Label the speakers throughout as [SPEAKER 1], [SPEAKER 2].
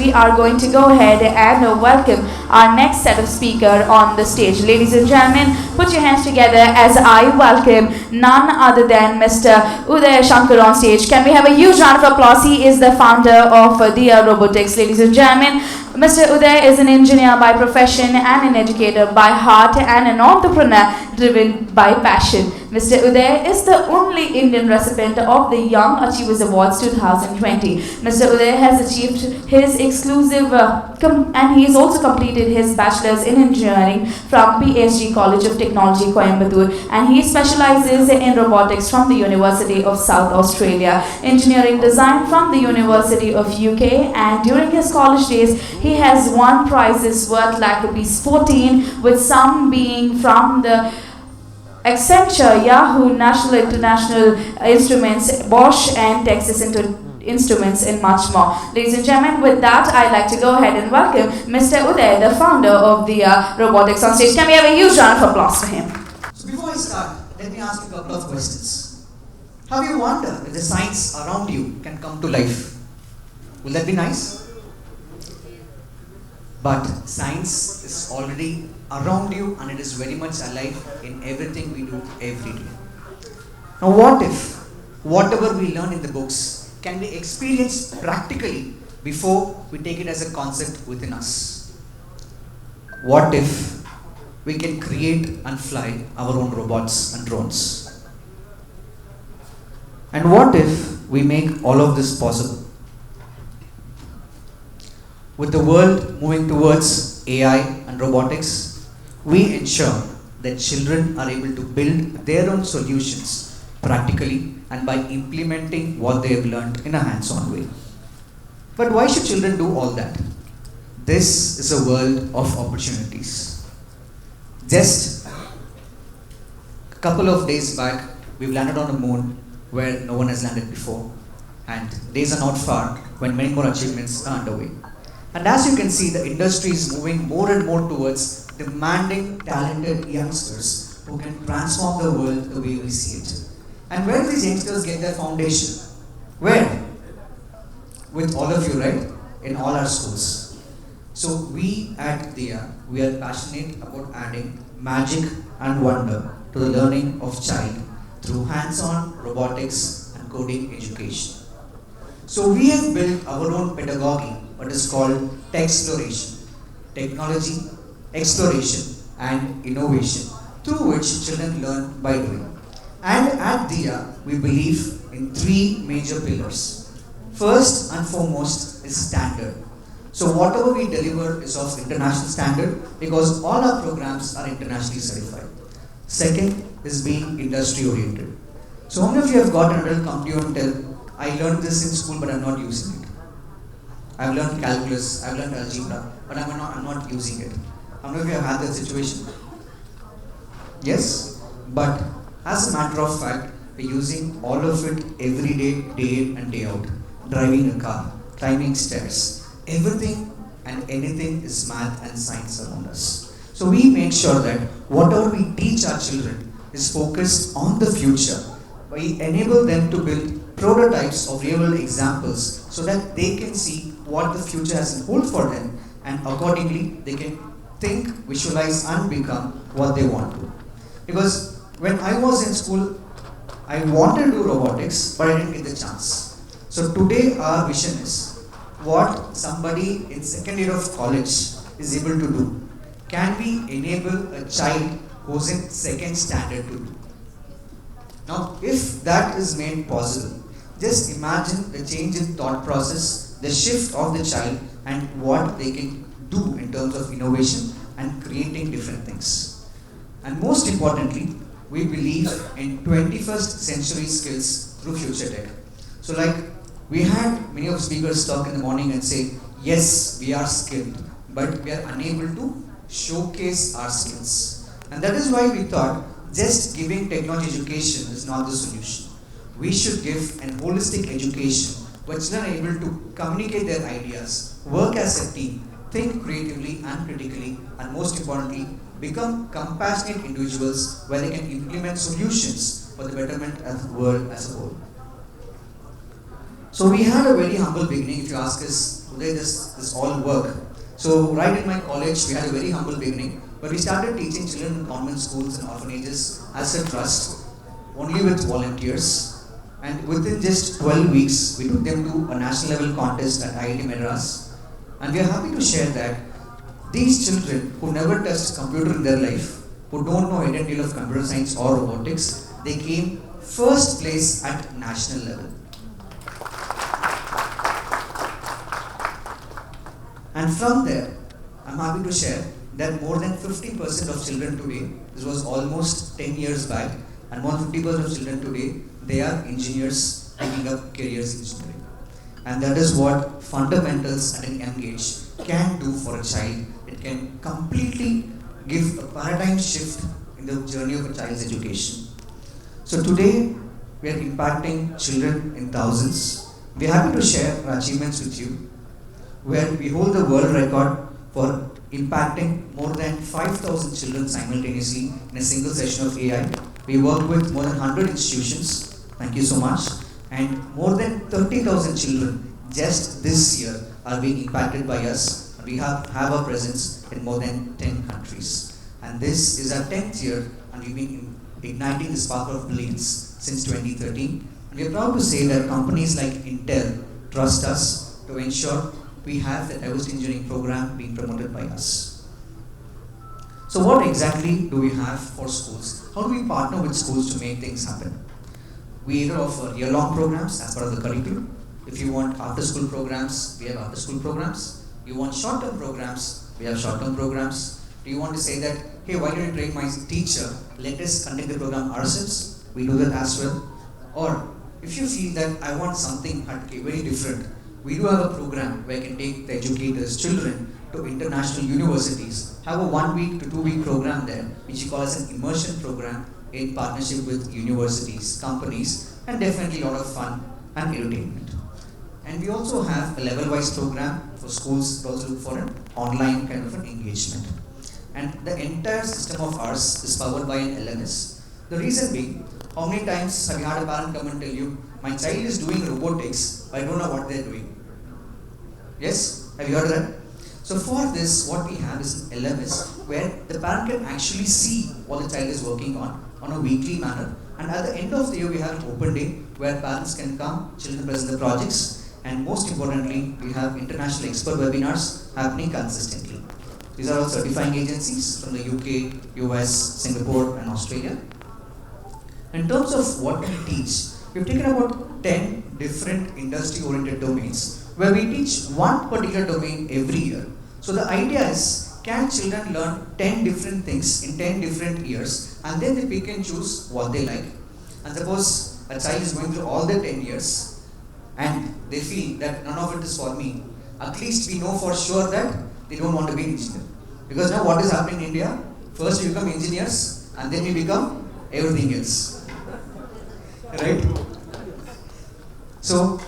[SPEAKER 1] we are going to go ahead and welcome our next set of speaker on the stage. Ladies and gentlemen, put your hands together as I welcome none other than Mr. Uday Shankar on stage. Can we have a huge round of applause? He is the founder of Dia Robotics. Ladies and gentlemen, Mr. Uday is an engineer by profession and an educator by heart and an entrepreneur driven by passion. Mr. Uday is the only Indian recipient of the Young Achievers Awards 2020. Mr. Uday has achieved his exclusive and he has also completed his bachelor's in engineering from PSG College of Technology, Coimbatore, and he specializes in robotics from the University of South Australia, engineering design from the University of UK, and during his college days he has won prizes worth like rupees 14, with some being from the Accenture, Yahoo, National International Instruments, Bosch, and Texas Instruments, and much more. Ladies and gentlemen, with that, I'd like to go ahead and welcome Mr. Uday, the founder of the Robotics on stage. Can we have a huge round of applause for him?
[SPEAKER 2] So before I start, let me ask you a couple of questions. Have you wondered if the science around you can come to life? Will that be nice? But science is already around you and it is very much alive in everything we do every day. Now what if whatever we learn in the books can be experienced practically before we take it as a concept within us? What if we can create and fly our own robots and drones? And what if we make all of this possible? With the world moving towards AI and robotics, we ensure that children are able to build their own solutions practically and by implementing what they have learned in a hands-on way. But why should children do all that? This is a world of opportunities. Just a couple of days back, we've landed on a moon where no one has landed before, and days are not far when many more achievements are underway. And as you can see, the industry is moving more and more towards demanding talented youngsters who can transform the world the way we see it. And where do these youngsters get their foundation? Where? With all of you, right? In all our schools. So we at Dia, we are passionate about adding magic and wonder to the learning of child through hands-on robotics and coding education. So we have built our own pedagogy, what is called Techsploration, technology, exploration and innovation, through which children learn by doing. And at Dia, we believe in three major pillars. First and foremost is standard. So whatever we deliver is of international standard because all our programs are internationally certified. Second is being industry oriented. So how many of you have got an adult come to you and tell, I learned this in school but I'm not using it. I've learned calculus, I've learned algebra, but I'm not using it. How many of you have had that situation? Yes? But as a matter of fact, we're using all of it every day, day in and day out. Driving a car, climbing stairs, everything and anything is math and science around us. So we make sure that whatever we teach our children is focused on the future. We enable them to build prototypes of real world examples so that they can see what the future has in hold for them, and accordingly they can think, visualize and become what they want to. Because when I was in school, I wanted to do robotics but I didn't get the chance. So today our vision is what somebody in second year of college is able to do. Can we enable a child who's in second standard to do? Now if that is made possible, just imagine the change in thought process, the shift of the child and what they can do in terms of innovation and creating different things. And most importantly, we believe in 21st century skills through future tech. So like we had many of speakers talk in the morning and say, yes, we are skilled, but we are unable to showcase our skills. And that is why we thought just giving technology education is not the solution. We should give an holistic education where children are able to communicate their ideas, work as a team, think creatively and critically, and most importantly, become compassionate individuals where they can implement solutions for the betterment of the world as a whole. So we had a very humble beginning. If you ask us, Uday, this all work. So right in my college, we had a very humble beginning, but we started teaching children in convent schools and orphanages as a trust, only with volunteers. And within just 12 weeks, we took them to a national level contest at IIT Madras. And we are happy to share that these children who never touched computer in their life, who don't know any deal of computer science or robotics, they came first place at national level. And from there, I'm happy to share that more than 50% of children today, this was almost 10 years back, and more than 50% of children today, they are engineers taking up careers in engineering. And that is what fundamentals at an young age can do for a child. It can completely give a paradigm shift in the journey of a child's education. So today, we are impacting children in thousands. We are happy to share our achievements with you, where we hold the world record for impacting more than 5,000 children simultaneously in a single session of AI. We work with more than 100 institutions, thank you so much, and more than 30,000 children just this year are being impacted by us. We have a presence in more than 10 countries. And this is our 10th year, and we've been igniting the spark of brilliance since 2013. And we are proud to say that companies like Intel trust us to ensure we have the diversity engineering program being promoted by us. So what exactly do we have for schools? How do we partner with schools to make things happen? We either offer year-long programs as part of the curriculum. If you want after-school programs, we have after-school programs. You want short-term programs, we have short-term programs. Do you want to say that, hey, why don't you train my teacher? Let us conduct the program ourselves. We do that as well. Or if you feel that I want something very different, we do have a program where I can take the educators, children to international universities, have a 1 week to 2 week program there, which we call as an immersion program in partnership with universities, companies, and definitely a lot of fun and entertainment. And we also have a level-wise program for schools to also look for an online kind of an engagement. And the entire system of ours is powered by an LMS. The reason being, how many times have you had a parent come and tell you, my child is doing robotics, but I don't know what they're doing? Yes? Have you heard that? So for this, what we have is an LMS where the parent can actually see what the child is working on a weekly manner. And at the end of the year, we have an open day where parents can come, children present the projects, and most importantly, we have international expert webinars happening consistently. These are all certifying agencies from the UK, US, Singapore, and Australia. In terms of what we teach, we've taken about 10 different industry-oriented domains where we teach one particular domain every year. So the idea is, can children learn 10 different things in 10 different years, and then they pick and choose what they like. And suppose a child is going through all the 10 years and they feel that none of it is for me, at least we know for sure that they don't want to be an engineer. Because now what is happening in India? First we become engineers and then we become everything else. Right? So,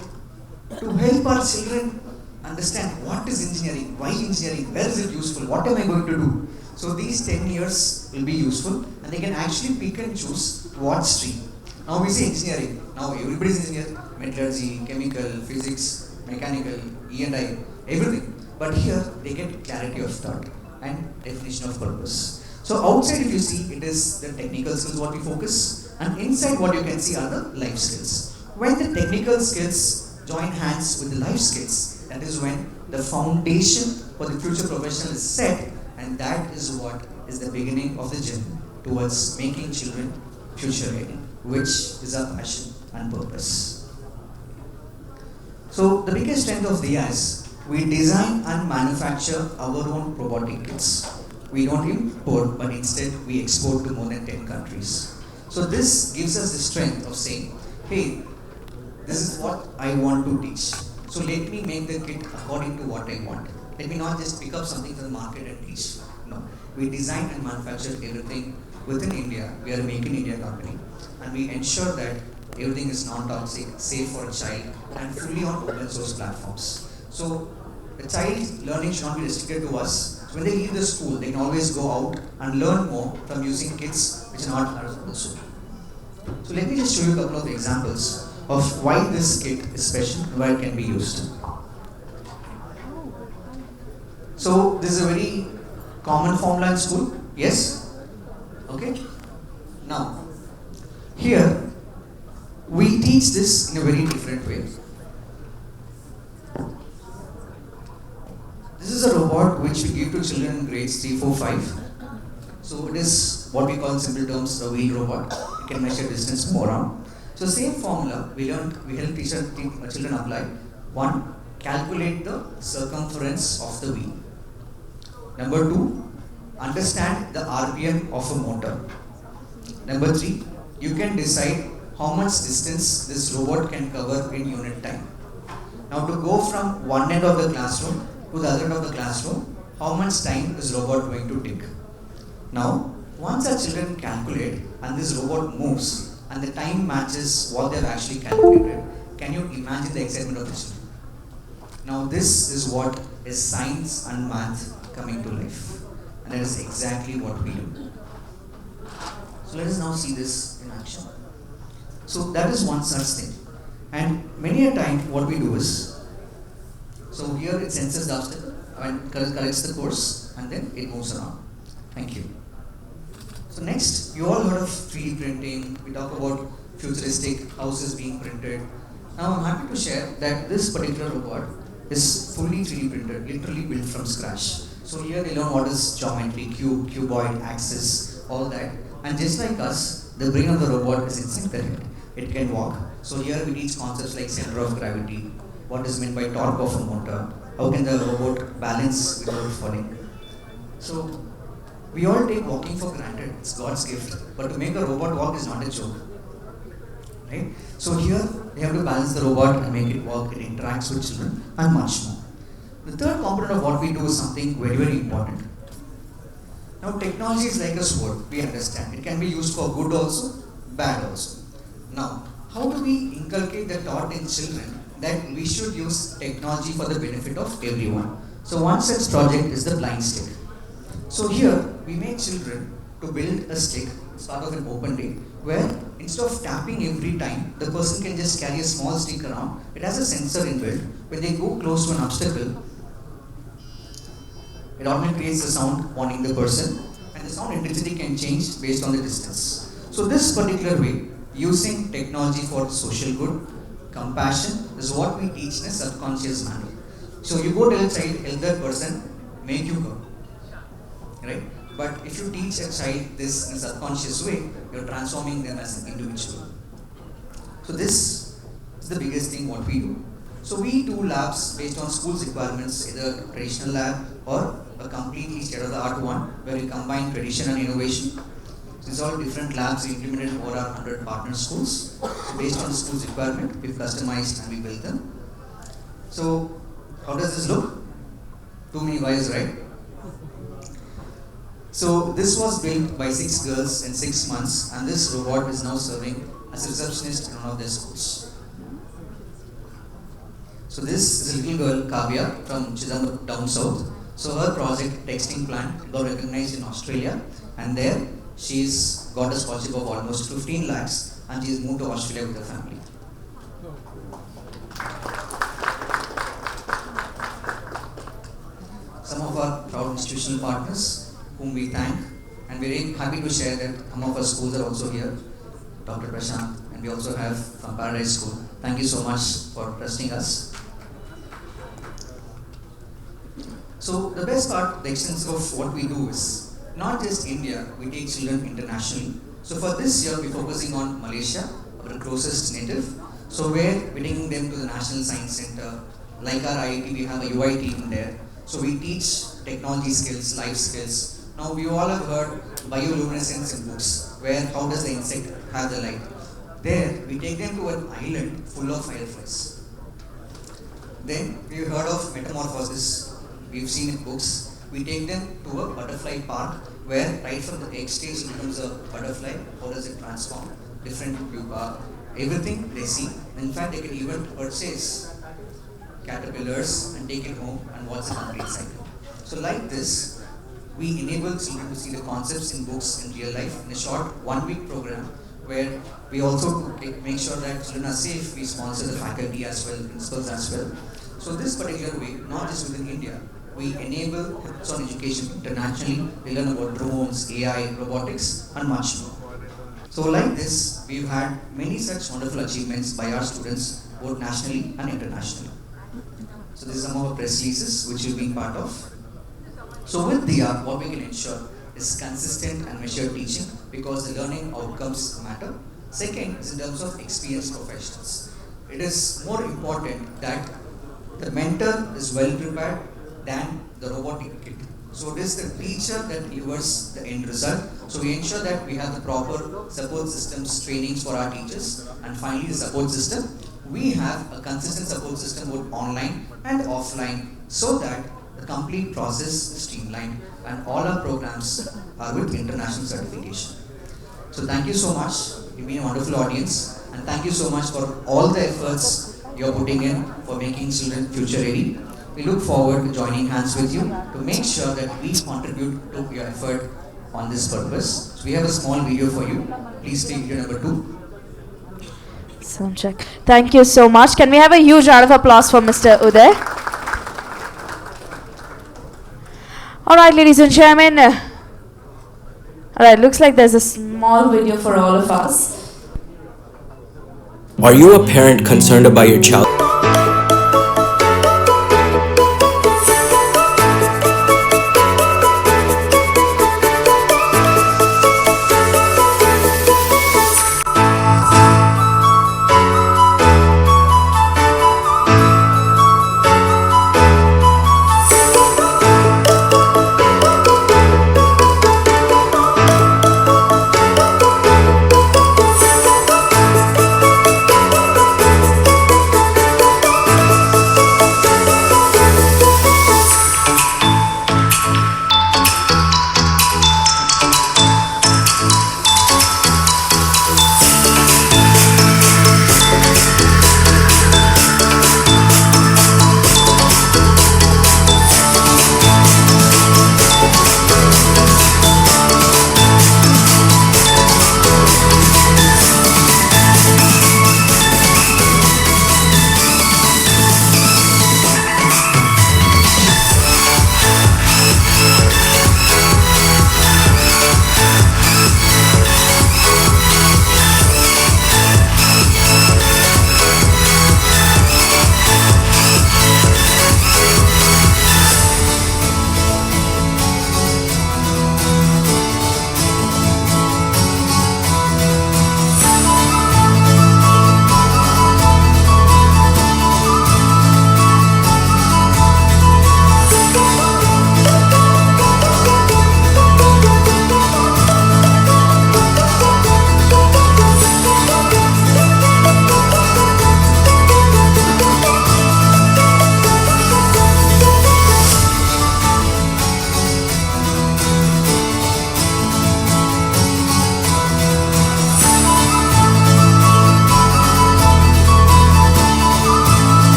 [SPEAKER 2] to help our children understand what is engineering, why engineering, where is it useful, what am I going to do? So these 10 years will be useful and they can actually pick and choose what stream. Now we say engineering, now everybody is engineer, metallurgy, chemical, physics, mechanical, E&I, everything. But here they get clarity of thought and definition of purpose. So outside if you see, it is the technical skills what we focus, and inside what you can see are the life skills. When the technical skills join hands with the life skills, that is when the foundation for the future professional is set, and that is what is the beginning of the journey towards making children future ready, which is our passion and purpose. So the biggest strength of DIA is we design and manufacture our own robotic kits. We don't import, but instead we export to more than 10 countries. So this gives us the strength of saying, hey, this is what I want to teach. So let me make the kit according to what I want. Let me not just pick up something from the market and teach. No, we design and manufacture everything within India. We are a Make in India company, and we ensure that everything is non-toxic, safe for a child, and fully on open source platforms. So the child's learning should not be restricted to us. So when they leave the school, they can always go out and learn more from using kits which are not ours also. So let me just show you a couple of examples of why this kit is special and why it can be used. So this is a very common formula in school. Yes? Okay? Now, here we teach this in a very different way. This is a robot which we give to children in grades 3, 4, 5. So it is what we call in simple terms a wheel robot. It can measure distance, move around. So same formula we help children apply. One, calculate the circumference of the wheel. Number two, understand the RPM of a motor. Number three, you can decide how much distance this robot can cover in unit time. Now to go from one end of the classroom to the other end of the classroom, how much time is robot going to take? Now, once our children calculate and this robot moves and the time matches what they've actually calculated, can you imagine the excitement of the children? Now this is what is science and math coming to life. And that is exactly what we do. So let us now see this in action. So that is one such thing. And many a time what we do is, so here it senses the obstacle and corrects the course and then it moves around. Thank you. So next, you all heard of 3D printing. We talk about futuristic houses being printed. Now I'm happy to share that this particular robot is fully 3D printed, literally built from scratch. So here they learn what is geometry, cube, cuboid, axis, all that. And just like us, the brain of the robot is inside the head. It can walk. So here we teach concepts like center of gravity, what is meant by torque of a motor, how can the robot balance without falling. So we all take walking for granted, it's God's gift. But to make a robot walk is not a joke. Right? So here they have to balance the robot and make it walk, it interacts with children and much more. The third component of what we do is something very, very important. Now technology is like a sword, we understand. It can be used for good also, bad also. Now, how do we inculcate the thought in children that we should use technology for the benefit of everyone? So one such project is the blind stick. So here we make children to build a stick, it's part of an open day, where instead of tapping every time, the person can just carry a small stick around. It has a sensor inbuilt. When they go close to an obstacle, it automatically creates a sound warning the person, and the sound intensity can change based on the distance. So this particular way, using technology for social good, compassion, is what we teach in a subconscious manner. So you go tell a child, elder person, make you go. Right? But if you teach a child this in a subconscious way, you're transforming them as an individual. So this is the biggest thing what we do. So we do labs based on school's requirements, either a traditional lab or a completely state-of-the-art one where we combine tradition and innovation. So these are all different labs we implemented over our 100 partner schools. So based on the school's requirement, we've customized and we built them. So how does this look? Too many wires, right? So this was built by 6 girls in 6 months, and this robot is now serving as a receptionist in one of their schools. So this is a little girl, Kavya, from Chidambaram down south. So her project, texting plant, got recognized in Australia, and there she's got a scholarship of almost 15 lakhs, and she's moved to Australia with her family. Some of our proud institutional partners, whom we thank, and we're very happy to share that some of our schools are also here, Dr. Prashant, and we also have from Paradise School. Thank you so much for trusting us. So the best part, the essence of what we do is, not just India, we take children internationally. So for this year, we're focusing on Malaysia, our closest native. So we're taking them to the National Science Center. Like our IIT, we have a UI team there. So we teach technology skills, life skills. Now we all have heard bioluminescence in books, where how does the insect have the light? There, we take them to an island full of fireflies. Then we've heard of metamorphosis. We've seen in books. We take them to a butterfly park, where right from the egg stage it becomes a butterfly. How does it transform? Different pupa, everything they see. In fact, they can even purchase caterpillars and take it home and watch the complete cycle. So like this, we enable children to see the concepts in books in real life in a short 1-week program, where we also make sure that children are safe. We sponsor the faculty as well, principals as well. So this particular way, not just within India, we enable hands-on education internationally. We learn about drones, AI, robotics, and much more. So like this, we've had many such wonderful achievements by our students, both nationally and internationally. So these are some of our press releases which you've been part of. So with DR, what we can ensure is consistent and measured teaching because the learning outcomes matter. Second is in terms of experienced professionals. It is more important that the mentor is well prepared than the robotic kit. So it is the teacher that delivers the end result. So we ensure that we have the proper support systems, trainings for our teachers. And finally the support system. We have a consistent support system both online and offline so that the complete process is streamlined and all our programs are with international certification. So thank you so much. You've been a wonderful audience and thank you so much for all the efforts you're putting in for making children future ready. We look forward to joining hands with you to make sure that we contribute to your effort on this purpose. So we have a small video for you. Please take video number 2.
[SPEAKER 1] Sound check. Thank you so much. Can we have a huge round of applause for Mr. Uday? Alright, ladies and gentlemen. Alright, looks like there's a small video for all of us.
[SPEAKER 3] Are you a parent concerned about your child?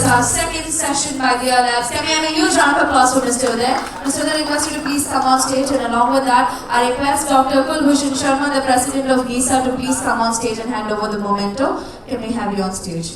[SPEAKER 1] Our second session by the Labs. Can we have a huge round of applause for Mr. Uday? Mr. Uday, I request you to please come on stage, and along with that, I request Dr. Kulbhushan Sharma, the President of GISA, to please come on stage and hand over the memento. Can we have you on stage?